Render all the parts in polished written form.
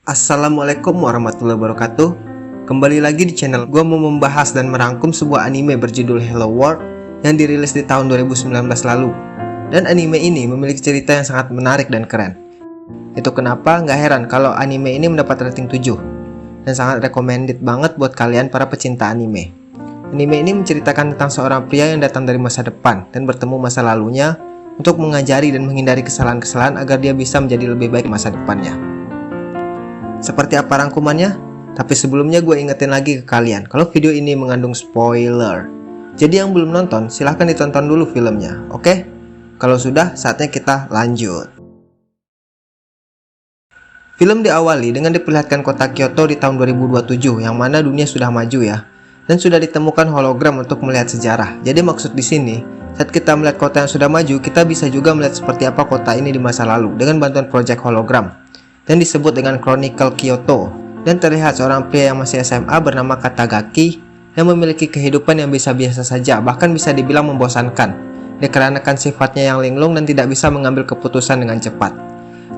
Assalamualaikum warahmatullahi wabarakatuh. Kembali lagi di channel gue mau membahas dan merangkum sebuah anime berjudul Hello World yang dirilis di tahun 2019 lalu. Dan anime ini memiliki cerita yang sangat menarik dan keren. Itu kenapa nggak heran kalau anime ini mendapat rating 7 dan sangat recommended banget buat kalian para pecinta anime. Anime ini menceritakan tentang seorang pria yang datang dari masa depan dan bertemu masa lalunya untuk mengajari dan menghindari kesalahan-kesalahan agar dia bisa menjadi lebih baik masa depannya. Seperti apa rangkumannya? Tapi sebelumnya gue ingetin lagi ke kalian kalau video ini mengandung spoiler. Jadi yang belum nonton silahkan ditonton dulu filmnya, oke? Kalau sudah, saatnya kita lanjut. Film diawali dengan diperlihatkan kota Kyoto di tahun 2027 yang mana dunia sudah maju ya. Dan sudah ditemukan hologram untuk melihat sejarah. Jadi maksud di sini, saat kita melihat kota yang sudah maju, kita bisa juga melihat seperti apa kota ini di masa lalu dengan bantuan proyek hologram. Dan disebut dengan Chronicle Kyoto, dan terlihat seorang pria yang masih SMA bernama Katagaki yang memiliki kehidupan yang biasa saja, bahkan bisa dibilang membosankan dikarenakan sifatnya yang linglung dan tidak bisa mengambil keputusan dengan cepat.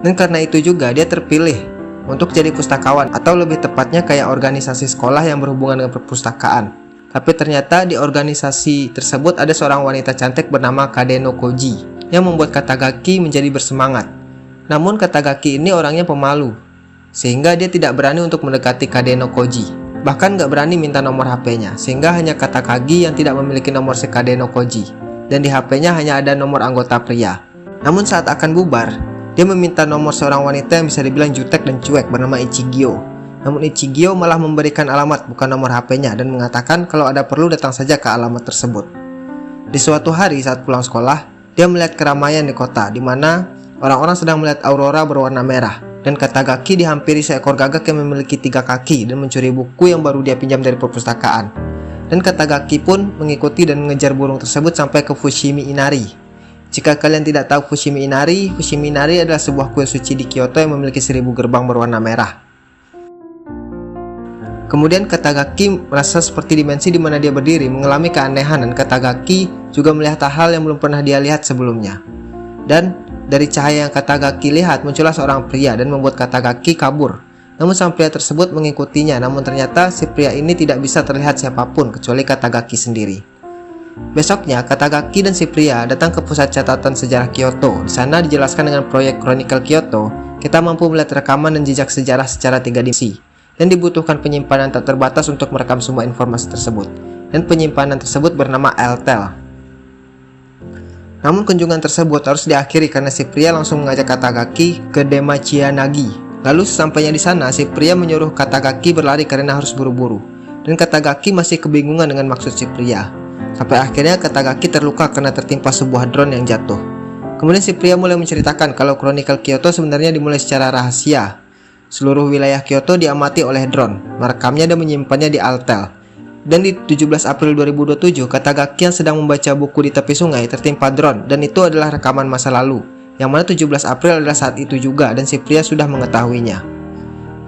Dan karena itu juga dia terpilih untuk jadi pustakawan, atau lebih tepatnya kayak organisasi sekolah yang berhubungan dengan perpustakaan. Tapi ternyata di organisasi tersebut ada seorang wanita cantik bernama Kadeno Koji yang membuat Katagaki menjadi bersemangat. Namun Katagaki ini orangnya pemalu, sehingga dia tidak berani untuk mendekati Kadeno Koji. Bahkan gak berani minta nomor HP-nya, sehingga hanya Katagaki yang tidak memiliki nomor si Kadeno Koji. Dan di HP-nya hanya ada nomor anggota pria. Namun saat akan bubar, dia meminta nomor seorang wanita yang bisa dibilang jutek dan cuek bernama Ichigyo. Namun Ichigyo malah memberikan alamat bukan nomor HP-nya dan mengatakan kalau ada perlu datang saja ke alamat tersebut. Di suatu hari saat pulang sekolah, dia melihat keramaian di kota, di mana orang-orang sedang melihat aurora berwarna merah, dan Katagaki dihampiri seekor gagak yang memiliki 3 kaki dan mencuri buku yang baru dia pinjam dari perpustakaan. Dan Katagaki pun mengikuti dan mengejar burung tersebut sampai ke Fushimi Inari. Jika kalian tidak tahu Fushimi Inari adalah sebuah kuil suci di Kyoto yang memiliki 1000 gerbang berwarna merah. Kemudian Katagaki merasa seperti dimensi di mana dia berdiri mengalami keanehan, dan Katagaki juga melihat hal yang belum pernah dia lihat sebelumnya. Dan dari cahaya yang Katagaki lihat muncullah seorang pria dan membuat Katagaki kabur. Namun sang pria tersebut mengikutinya, namun ternyata si pria ini tidak bisa terlihat siapapun kecuali Katagaki sendiri. Besoknya Katagaki dan si pria datang ke pusat catatan sejarah Kyoto. Di sana dijelaskan dengan proyek Chronicle Kyoto, kita mampu melihat rekaman dan jejak sejarah secara 3 dimensi. Dan dibutuhkan penyimpanan tak terbatas untuk merekam semua informasi tersebut. Dan penyimpanan tersebut bernama Eltel. Namun kunjungan tersebut harus diakhiri karena si pria langsung mengajak Katagaki ke Demachianagi. Lalu sesampainya di sana, si pria menyuruh Katagaki berlari karena harus buru-buru. Dan Katagaki masih kebingungan dengan maksud si pria. Sampai akhirnya Katagaki terluka karena tertimpa sebuah drone yang jatuh. Kemudian si pria mulai menceritakan kalau Chronicle Kyoto sebenarnya dimulai secara rahasia. Seluruh wilayah Kyoto diamati oleh drone, merekamnya dan menyimpannya di Altel. Dan di 17 April 2027, Katagaki yang sedang membaca buku di tepi sungai tertimpa drone, dan itu adalah rekaman masa lalu, yang mana 17 April adalah saat itu juga, dan si pria sudah mengetahuinya.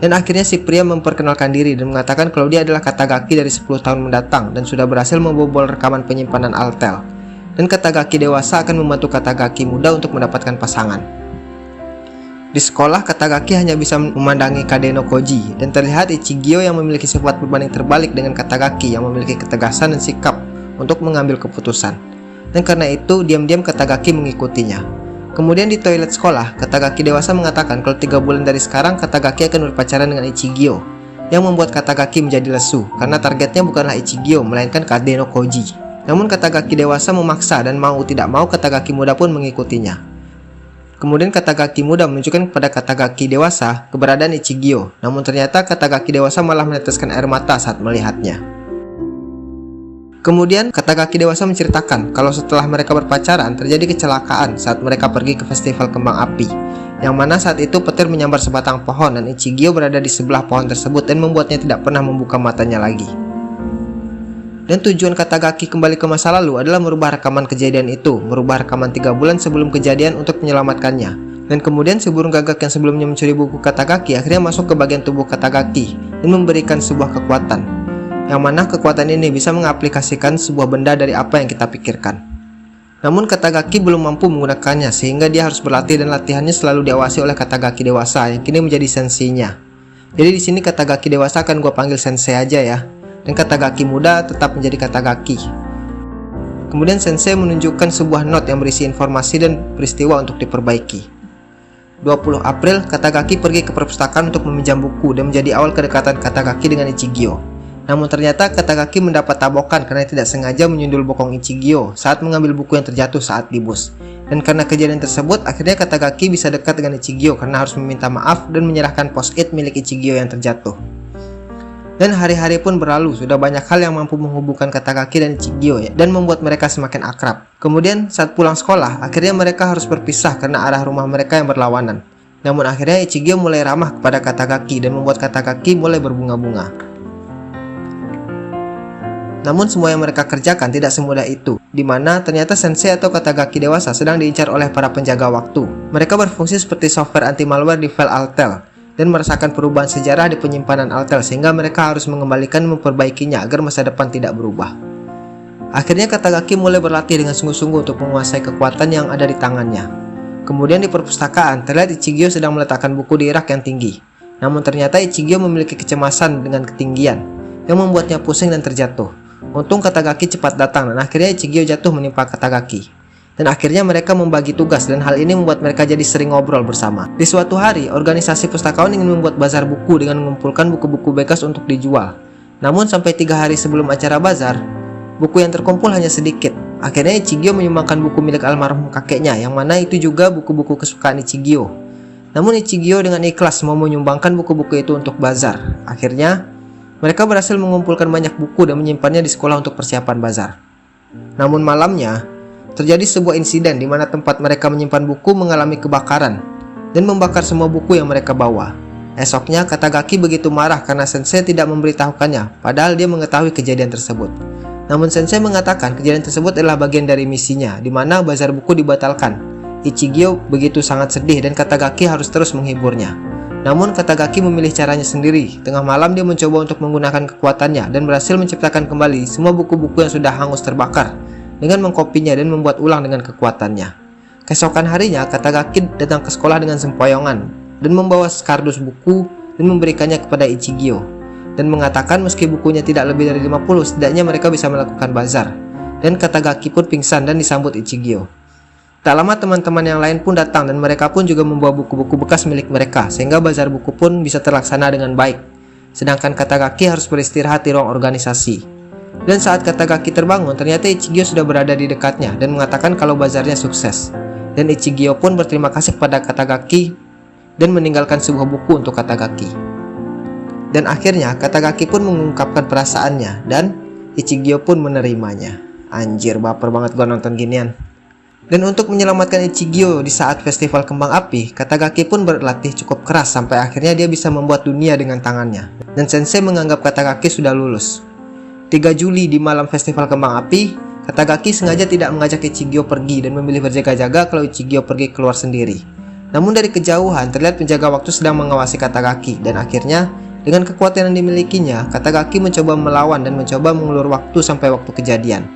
Dan akhirnya si pria memperkenalkan diri dan mengatakan kalau dia adalah Katagaki dari 10 tahun mendatang dan sudah berhasil membobol rekaman penyimpanan Altel. Dan Katagaki dewasa akan membantu Katagaki muda untuk mendapatkan pasangan. Di sekolah, Katagaki hanya bisa memandangi Kadeno Koji, dan terlihat Ichigyo yang memiliki sifat berbanding terbalik dengan Katagaki yang memiliki ketegasan dan sikap untuk mengambil keputusan. Dan karena itu, diam-diam Katagaki mengikutinya. Kemudian di toilet sekolah, Katagaki dewasa mengatakan kalau 3 bulan dari sekarang Katagaki akan berpacaran dengan Ichigyo, yang membuat Katagaki menjadi lesu, karena targetnya bukanlah Ichigyo, melainkan Kadeno Koji. Namun Katagaki dewasa memaksa, dan mau tidak mau Katagaki muda pun mengikutinya. Kemudian Katagaki muda menunjukkan kepada Katagaki dewasa keberadaan Ichigyo. Namun ternyata Katagaki dewasa malah meneteskan air mata saat melihatnya. Kemudian Katagaki dewasa menceritakan kalau setelah mereka berpacaran terjadi kecelakaan saat mereka pergi ke festival kembang api, yang mana saat itu petir menyambar sebatang pohon dan Ichigyo berada di sebelah pohon tersebut dan membuatnya tidak pernah membuka matanya lagi. Dan tujuan Katagaki kembali ke masa lalu adalah merubah rekaman kejadian itu, merubah rekaman 3 bulan sebelum kejadian untuk menyelamatkannya. Dan kemudian si burung gagak yang sebelumnya mencuri buku Katagaki akhirnya masuk ke bagian tubuh Katagaki dan memberikan sebuah kekuatan, yang mana kekuatan ini bisa mengaplikasikan sebuah benda dari apa yang kita pikirkan. Namun Katagaki belum mampu menggunakannya, sehingga dia harus berlatih dan latihannya selalu diawasi oleh Katagaki dewasa yang kini menjadi sensinya. Jadi di sini Katagaki dewasa akan gue panggil sensei aja ya. Dan Katagaki muda tetap menjadi Katagaki. Kemudian sensei menunjukkan sebuah note yang berisi informasi dan peristiwa untuk diperbaiki. 20 April, Katagaki pergi ke perpustakaan untuk meminjam buku dan menjadi awal kedekatan Katagaki dengan Ichigyo. Namun ternyata Katagaki mendapat tabokan karena tidak sengaja menyundul bokong Ichigyo saat mengambil buku yang terjatuh saat di bus. Dan karena kejadian tersebut, akhirnya Katagaki bisa dekat dengan Ichigyo karena harus meminta maaf dan menyerahkan post-it milik Ichigyo yang terjatuh. Dan hari-hari pun berlalu, sudah banyak hal yang mampu menghubungkan Katagaki dan Ichigyo ya, dan membuat mereka semakin akrab. Kemudian saat pulang sekolah, akhirnya mereka harus berpisah karena arah rumah mereka yang berlawanan. Namun akhirnya Ichigyo mulai ramah kepada Katagaki dan membuat Katagaki mulai berbunga-bunga. Namun semua yang mereka kerjakan tidak semudah itu, di mana ternyata sensei atau Katagaki dewasa sedang diincar oleh para penjaga waktu. Mereka berfungsi seperti software anti-malware di file Altel, dan merasakan perubahan sejarah di penyimpanan Altel sehingga mereka harus mengembalikan dan memperbaikinya agar masa depan tidak berubah. Akhirnya Katagaki mulai berlatih dengan sungguh-sungguh untuk menguasai kekuatan yang ada di tangannya. Kemudian di perpustakaan, terlihat Ichigyo sedang meletakkan buku di rak yang tinggi. Namun ternyata Ichigyo memiliki kecemasan dengan ketinggian, yang membuatnya pusing dan terjatuh. Untung Katagaki cepat datang dan akhirnya Ichigyo jatuh menimpa Katagaki. Dan akhirnya mereka membagi tugas dan hal ini membuat mereka jadi sering ngobrol bersama. Di suatu hari, organisasi pustakawan ingin membuat bazar buku dengan mengumpulkan buku-buku bekas untuk dijual. Namun sampai 3 hari sebelum acara bazar, buku yang terkumpul hanya sedikit. Akhirnya Ichigyo menyumbangkan buku milik almarhum kakeknya, yang mana itu juga buku-buku kesukaan Ichigyo. Namun Ichigyo dengan ikhlas mau menyumbangkan buku-buku itu untuk bazar. Akhirnya mereka berhasil mengumpulkan banyak buku dan menyimpannya di sekolah untuk persiapan bazar. Namun malamnya, terjadi sebuah insiden di mana tempat mereka menyimpan buku mengalami kebakaran dan membakar semua buku yang mereka bawa. Esoknya, Katagaki begitu marah karena sensei tidak memberitahukannya, padahal dia mengetahui kejadian tersebut. Namun sensei mengatakan kejadian tersebut adalah bagian dari misinya, di mana bazar buku dibatalkan. Ichigyo begitu sangat sedih dan Katagaki harus terus menghiburnya. Namun Katagaki memilih caranya sendiri. Tengah malam dia mencoba untuk menggunakan kekuatannya dan berhasil menciptakan kembali semua buku-buku yang sudah hangus terbakar dengan mengkopinya dan membuat ulang dengan kekuatannya. Keesokan harinya Katagaki datang ke sekolah dengan sempoyongan dan membawa sekardus buku dan memberikannya kepada Ichigyo dan mengatakan meski bukunya tidak lebih dari 50, setidaknya mereka bisa melakukan bazar. Dan Katagaki pun pingsan dan disambut Ichigyo. Tak lama teman-teman yang lain pun datang dan mereka pun juga membawa buku-buku bekas milik mereka sehingga bazar buku pun bisa terlaksana dengan baik. Sedangkan Katagaki harus beristirahat di ruang organisasi. Dan saat Katagaki terbangun, ternyata Ichigyo sudah berada di dekatnya dan mengatakan kalau bazarnya sukses. Dan Ichigyo pun berterima kasih kepada Katagaki dan meninggalkan sebuah buku untuk Katagaki. Dan akhirnya Katagaki pun mengungkapkan perasaannya dan Ichigyo pun menerimanya. Anjir, baper banget gua nonton ginian. Dan untuk menyelamatkan Ichigyo di saat festival kembang api, Katagaki pun berlatih cukup keras sampai akhirnya dia bisa membuat dunia dengan tangannya. Dan sensei menganggap Katagaki sudah lulus. 3 Juli di malam festival kembang api, Katagaki sengaja tidak mengajak Ichigyo pergi dan memilih berjaga-jaga kalau Ichigyo pergi keluar sendiri. Namun dari kejauhan terlihat penjaga waktu sedang mengawasi Katagaki dan akhirnya dengan kekuatan yang dimilikinya, Katagaki mencoba melawan dan mencoba mengulur waktu sampai waktu kejadian.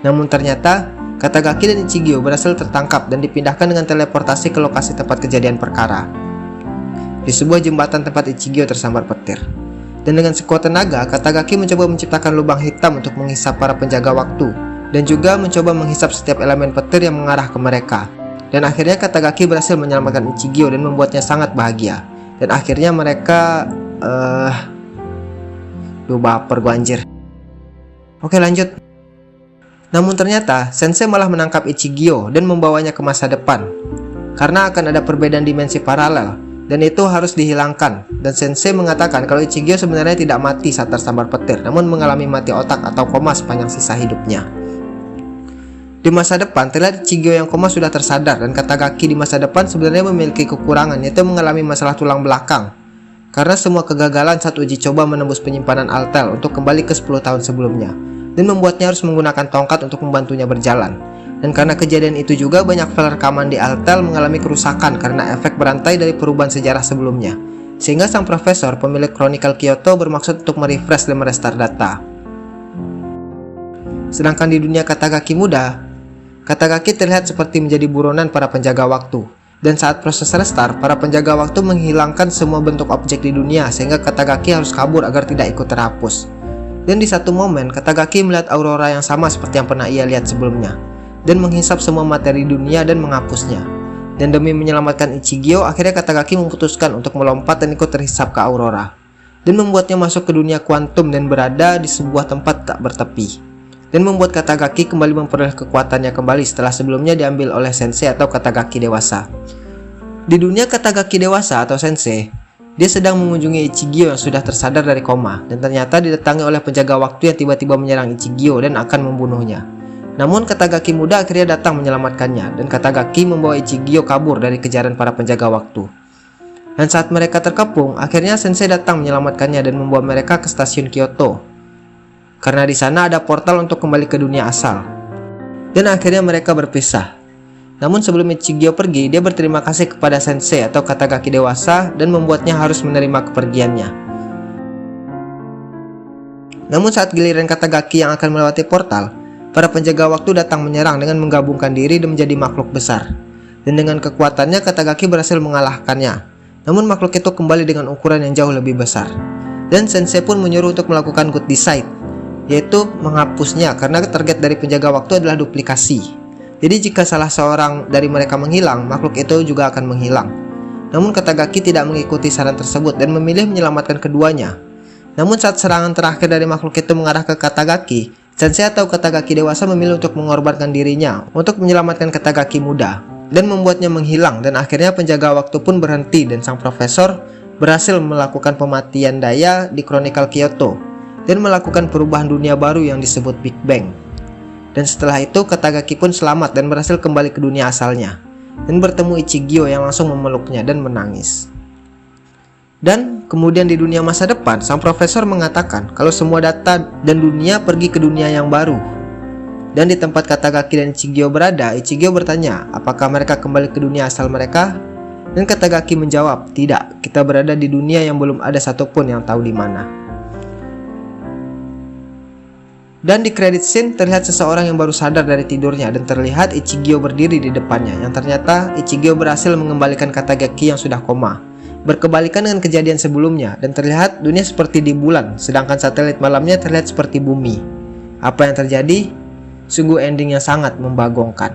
Namun ternyata Katagaki dan Ichigyo berhasil tertangkap dan dipindahkan dengan teleportasi ke lokasi tempat kejadian perkara. Di sebuah jembatan tempat Ichigyo tersambar petir. Dan dengan sekuat tenaga, Katagaki mencoba menciptakan lubang hitam untuk menghisap para penjaga waktu dan juga mencoba menghisap setiap elemen petir yang mengarah ke mereka. Dan akhirnya Katagaki berhasil menyelamatkan Ichigyo dan membuatnya sangat bahagia. Dan akhirnya mereka baper gua anjir. Oke, lanjut. Namun ternyata sensei malah menangkap Ichigyo dan membawanya ke masa depan karena akan ada perbedaan dimensi paralel dan itu harus dihilangkan. Dan sensei mengatakan kalau Ichigyo sebenarnya tidak mati saat tersambar petir, namun mengalami mati otak atau koma sepanjang sisa hidupnya. Di masa depan terlihat Ichigyo yang koma sudah tersadar dan Katagaki di masa depan sebenarnya memiliki kekurangan, yaitu mengalami masalah tulang belakang karena semua kegagalan saat uji coba menembus penyimpanan Altel untuk kembali ke 10 tahun sebelumnya, dan membuatnya harus menggunakan tongkat untuk membantunya berjalan. Dan karena kejadian itu juga banyak file rekaman di Altel mengalami kerusakan karena efek berantai dari perubahan sejarah sebelumnya. Sehingga sang profesor pemilik Chronicle Kyoto bermaksud untuk merefresh dan merestart data. Sedangkan di dunia Katagaki muda, Katagaki terlihat seperti menjadi buronan para penjaga waktu Dan saat proses restart, para penjaga waktu menghilangkan semua bentuk objek di dunia sehingga Katagaki harus kabur agar tidak ikut terhapus. Dan di satu momen, Katagaki melihat aurora yang sama seperti yang pernah ia lihat sebelumnya dan menghisap semua materi dunia dan menghapusnya. Dan demi menyelamatkan Ichigyo, akhirnya Katagaki memutuskan untuk melompat dan ikut terhisap ke aurora dan membuatnya masuk ke dunia kuantum dan berada di sebuah tempat tak bertepi, dan membuat Katagaki kembali memperoleh kekuatannya kembali setelah sebelumnya diambil oleh Sensei atau Katagaki dewasa. Di dunia Katagaki dewasa atau Sensei, dia sedang mengunjungi Ichigyo yang sudah tersadar dari koma, dan ternyata didatangi oleh penjaga waktu yang tiba-tiba menyerang Ichigyo dan akan membunuhnya. Namun Katagaki muda akhirnya datang menyelamatkannya, dan Katagaki membawa Ichigyo kabur dari kejaran para penjaga waktu. Dan saat mereka terkepung, akhirnya Sensei datang menyelamatkannya dan membawa mereka ke stasiun Kyoto, karena di sana ada portal untuk kembali ke dunia asal. Dan akhirnya mereka berpisah. Namun sebelum Ichigyo pergi, dia berterima kasih kepada Sensei atau Katagaki dewasa dan membuatnya harus menerima kepergiannya. Namun saat giliran Katagaki yang akan melewati portal, para penjaga waktu datang menyerang dengan menggabungkan diri dan menjadi makhluk besar. Dan dengan kekuatannya Katagaki berhasil mengalahkannya. Namun makhluk itu kembali dengan ukuran yang jauh lebih besar. Dan Sensei pun menyuruh untuk melakukan good decide, yaitu menghapusnya karena target dari penjaga waktu adalah duplikasi. Jadi jika salah seorang dari mereka menghilang, makhluk itu juga akan menghilang. Namun Katagaki tidak mengikuti saran tersebut dan memilih menyelamatkan keduanya. Namun saat serangan terakhir dari makhluk itu mengarah ke Katagaki, Sensei atau Katagaki dewasa memilih untuk mengorbankan dirinya untuk menyelamatkan Katagaki muda dan membuatnya menghilang, dan akhirnya penjaga waktu pun berhenti dan sang profesor berhasil melakukan pematian daya di Chronicle Kyoto dan melakukan perubahan dunia baru yang disebut Big Bang. Dan setelah itu Katagaki pun selamat dan berhasil kembali ke dunia asalnya dan bertemu Ichigyo yang langsung memeluknya dan menangis. Dan kemudian di dunia masa depan, sang profesor mengatakan kalau semua data dan dunia pergi ke dunia yang baru. Dan di tempat Katagaki dan Ichigyo berada, Ichigyo bertanya apakah mereka kembali ke dunia asal mereka. Dan Katagaki menjawab, tidak, kita berada di dunia yang belum ada satupun yang tahu di mana. Dan di credit scene terlihat seseorang yang baru sadar dari tidurnya dan terlihat Ichigyo berdiri di depannya, yang ternyata Ichigyo berhasil mengembalikan Katagaki yang sudah koma. Berkebalikan dengan kejadian sebelumnya, dan terlihat dunia seperti di bulan, sedangkan satelit malamnya terlihat seperti bumi. Apa yang terjadi? Sungguh ending yang sangat membagongkan.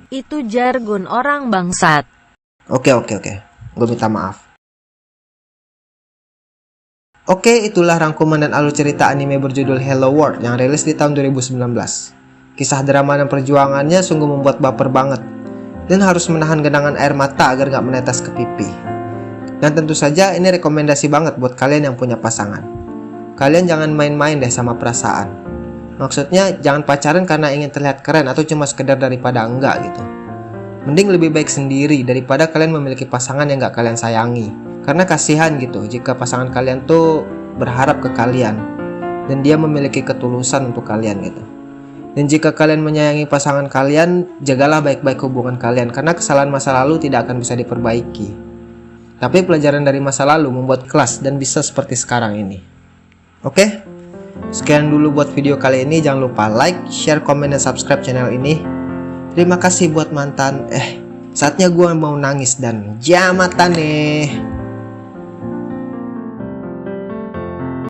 Itu jargon orang bangsat. Oke. Gue minta maaf. Oke, itulah rangkuman dan alur cerita anime berjudul Hello World yang rilis di tahun 2019. Kisah drama dan perjuangannya sungguh membuat baper banget, dan harus menahan genangan air mata agar gak menetes ke pipi. Dan tentu saja ini rekomendasi banget buat kalian yang punya pasangan. Kalian jangan main-main deh sama perasaan. Maksudnya jangan pacaran karena ingin terlihat keren atau cuma sekedar daripada enggak gitu. Mending lebih baik sendiri daripada kalian memiliki pasangan yang gak kalian sayangi. Karena kasihan gitu jika pasangan kalian tuh berharap ke kalian dan dia memiliki ketulusan untuk kalian gitu. Dan jika kalian menyayangi pasangan kalian, jagalah baik-baik hubungan kalian karena kesalahan masa lalu tidak akan bisa diperbaiki. Tapi pelajaran dari masa lalu membuat kelas dan bisa seperti sekarang ini. Oke? Sekian dulu buat video kali ini. Jangan lupa like, share, komen, dan subscribe channel ini. Terima kasih buat mantan. Saatnya gue mau nangis dan jamatan nih.